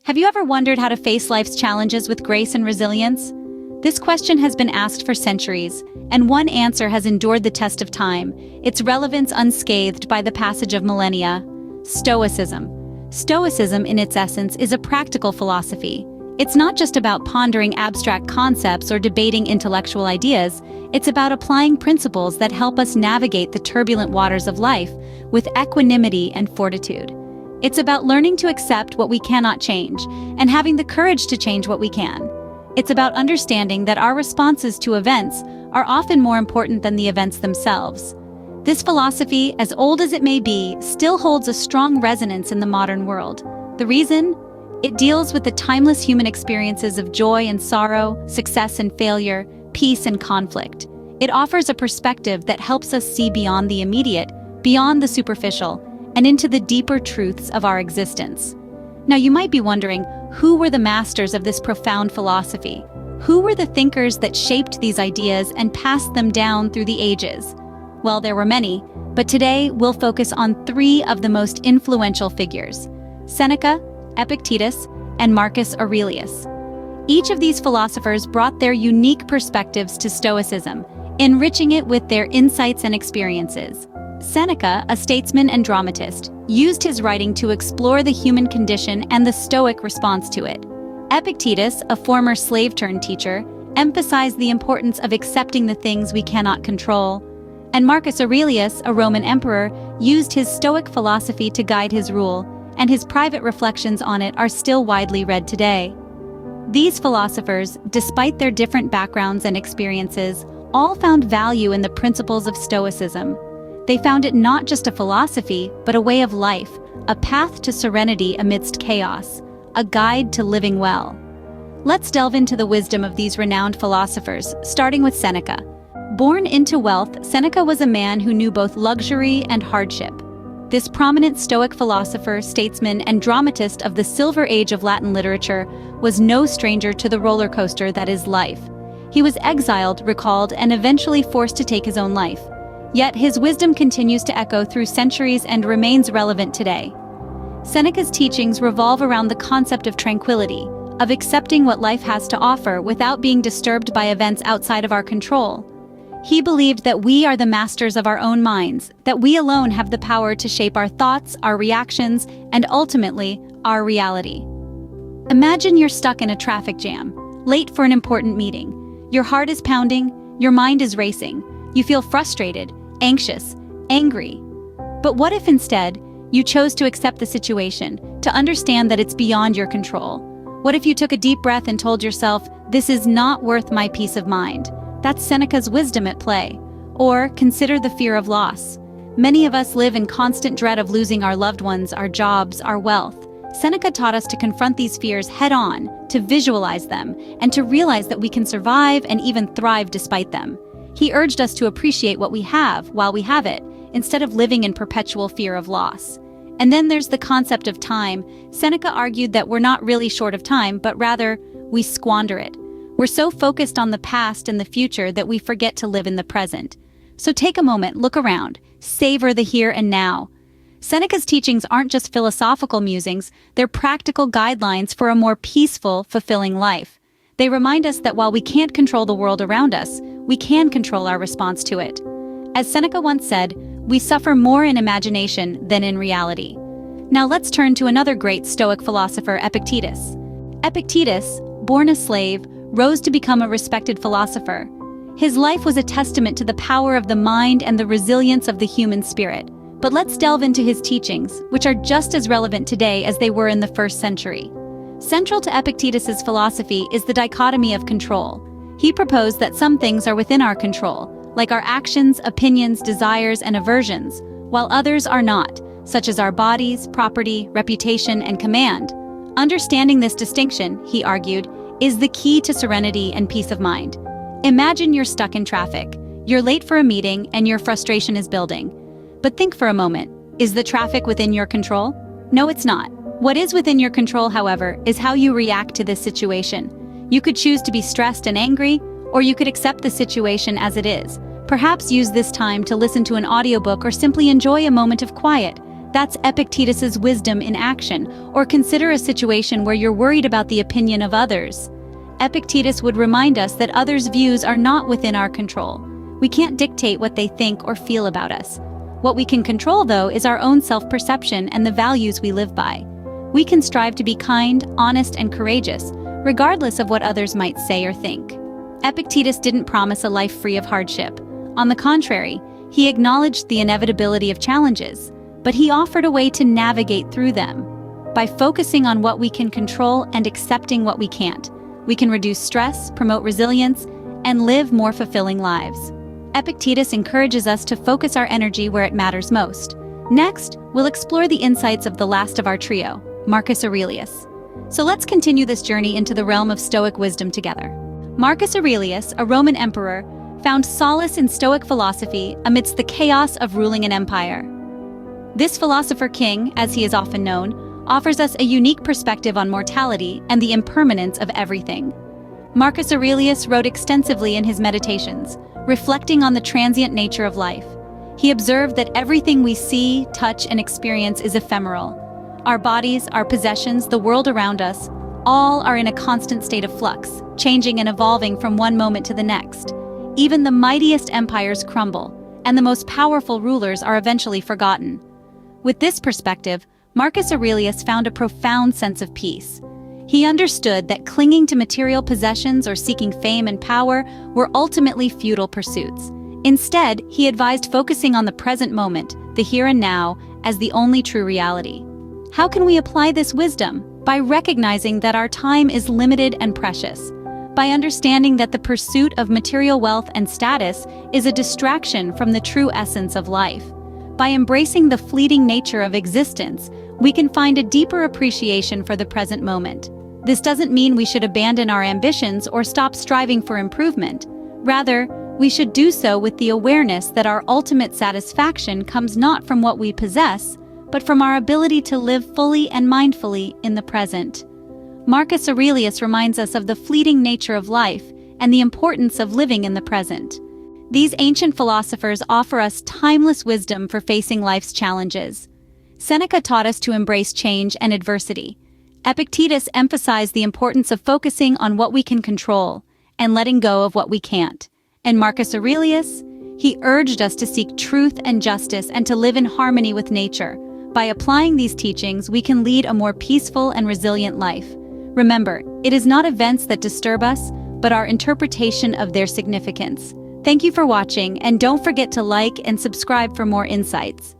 Have you ever wondered how to face life's challenges with grace and resilience? This question has been asked for centuries, and one answer has endured the test of time, its relevance unscathed by the passage of millennia: Stoicism. Stoicism, in its essence, is a practical philosophy. It's not just about pondering abstract concepts or debating intellectual ideas, it's about applying principles that help us navigate the turbulent waters of life with equanimity and fortitude. It's about learning to accept what we cannot change and having the courage to change what we can. It's about understanding that our responses to events are often more important than the events themselves. This philosophy, as old as it may be, still holds a strong resonance in the modern world. The reason? It deals with the timeless human experiences of joy and sorrow, success and failure, peace and conflict. It offers a perspective that helps us see beyond the immediate, beyond the superficial, and into the deeper truths of our existence. Now you might be wondering, who were the masters of this profound philosophy? Who were the thinkers that shaped these ideas and passed them down through the ages? Well, there were many, but today we'll focus on three of the most influential figures: Seneca, Epictetus, and Marcus Aurelius. Each of these philosophers brought their unique perspectives to Stoicism, enriching it with their insights and experiences. Seneca, a statesman and dramatist, used his writing to explore the human condition and the Stoic response to it. Epictetus, a former slave-turned-teacher, emphasized the importance of accepting the things we cannot control. And Marcus Aurelius, a Roman emperor, used his Stoic philosophy to guide his rule, and his private reflections on it are still widely read today. These philosophers, despite their different backgrounds and experiences, all found value in the principles of Stoicism. They found it not just a philosophy, but a way of life, a path to serenity amidst chaos, a guide to living well. Let's delve into the wisdom of these renowned philosophers, starting with Seneca. Born into wealth, Seneca was a man who knew both luxury and hardship. This prominent Stoic philosopher, statesman, and dramatist of the Silver Age of Latin literature was no stranger to the roller coaster that is life. He was exiled, recalled, and eventually forced to take his own life. Yet his wisdom continues to echo through centuries and remains relevant today. Seneca's teachings revolve around the concept of tranquility, of accepting what life has to offer without being disturbed by events outside of our control. He believed that we are the masters of our own minds, that we alone have the power to shape our thoughts, our reactions, and ultimately, our reality. Imagine you're stuck in a traffic jam, late for an important meeting. Your heart is pounding, your mind is racing. You feel frustrated, anxious, angry. But what if instead, you chose to accept the situation, to understand that it's beyond your control? What if you took a deep breath and told yourself, "This is not worth my peace of mind"? That's Seneca's wisdom at play. Or consider the fear of loss. Many of us live in constant dread of losing our loved ones, our jobs, our wealth. Seneca taught us to confront these fears head-on, to visualize them, and to realize that we can survive and even thrive despite them. He urged us to appreciate what we have while we have it, instead of living in perpetual fear of loss. And then there's the concept of time. Seneca argued that we're not really short of time, but rather, we squander it. We're so focused on the past and the future that we forget to live in the present. So take a moment, look around, savor the here and now. Seneca's teachings aren't just philosophical musings, they're practical guidelines for a more peaceful, fulfilling life. They remind us that while we can't control the world around us, we can control our response to it. As Seneca once said, we suffer more in imagination than in reality. Now let's turn to another great Stoic philosopher, Epictetus. Epictetus, born a slave, rose to become a respected philosopher. His life was a testament to the power of the mind and the resilience of the human spirit. But let's delve into his teachings, which are just as relevant today as they were in the first century. Central to Epictetus's philosophy is the dichotomy of control. He proposed that some things are within our control, like our actions, opinions, desires, and aversions, while others are not, such as our bodies, property, reputation, and command. Understanding this distinction, he argued, is the key to serenity and peace of mind. Imagine you're stuck in traffic. You're late for a meeting and your frustration is building. But think for a moment, is the traffic within your control? No, it's not. What is within your control, however, is how you react to this situation. You could choose to be stressed and angry, or you could accept the situation as it is. Perhaps use this time to listen to an audiobook or simply enjoy a moment of quiet. That's Epictetus's wisdom in action. Or consider a situation where you're worried about the opinion of others. Epictetus would remind us that others' views are not within our control. We can't dictate what they think or feel about us. What we can control, though, is our own self-perception and the values we live by. We can strive to be kind, honest, and courageous, regardless of what others might say or think. Epictetus didn't promise a life free of hardship. On the contrary, he acknowledged the inevitability of challenges, but he offered a way to navigate through them. By focusing on what we can control and accepting what we can't, we can reduce stress, promote resilience, and live more fulfilling lives. Epictetus encourages us to focus our energy where it matters most. Next, we'll explore the insights of the last of our trio, Marcus Aurelius. So let's continue this journey into the realm of Stoic wisdom together. Marcus Aurelius, a Roman emperor, found solace in Stoic philosophy amidst the chaos of ruling an empire. This Philosopher King, as he is often known, offers us a unique perspective on mortality and the impermanence of everything. Marcus Aurelius wrote extensively in his Meditations, reflecting on the transient nature of life. He observed that everything we see, touch, and experience is ephemeral. Our bodies, our possessions, the world around us, all are in a constant state of flux, changing and evolving from one moment to the next. Even the mightiest empires crumble, and the most powerful rulers are eventually forgotten. With this perspective, Marcus Aurelius found a profound sense of peace. He understood that clinging to material possessions or seeking fame and power were ultimately futile pursuits. Instead, he advised focusing on the present moment, the here and now, as the only true reality. How can we apply this wisdom? By recognizing that our time is limited and precious. By understanding that the pursuit of material wealth and status is a distraction from the true essence of life. By embracing the fleeting nature of existence, we can find a deeper appreciation for the present moment. This doesn't mean we should abandon our ambitions or stop striving for improvement. Rather, we should do so with the awareness that our ultimate satisfaction comes not from what we possess, but from our ability to live fully and mindfully in the present. Marcus Aurelius reminds us of the fleeting nature of life and the importance of living in the present. These ancient philosophers offer us timeless wisdom for facing life's challenges. Seneca taught us to embrace change and adversity. Epictetus emphasized the importance of focusing on what we can control and letting go of what we can't. And Marcus Aurelius, he urged us to seek truth and justice and to live in harmony with nature. By applying these teachings, we can lead a more peaceful and resilient life. Remember, it is not events that disturb us, but our interpretation of their significance. Thank you for watching, and don't forget to like and subscribe for more insights.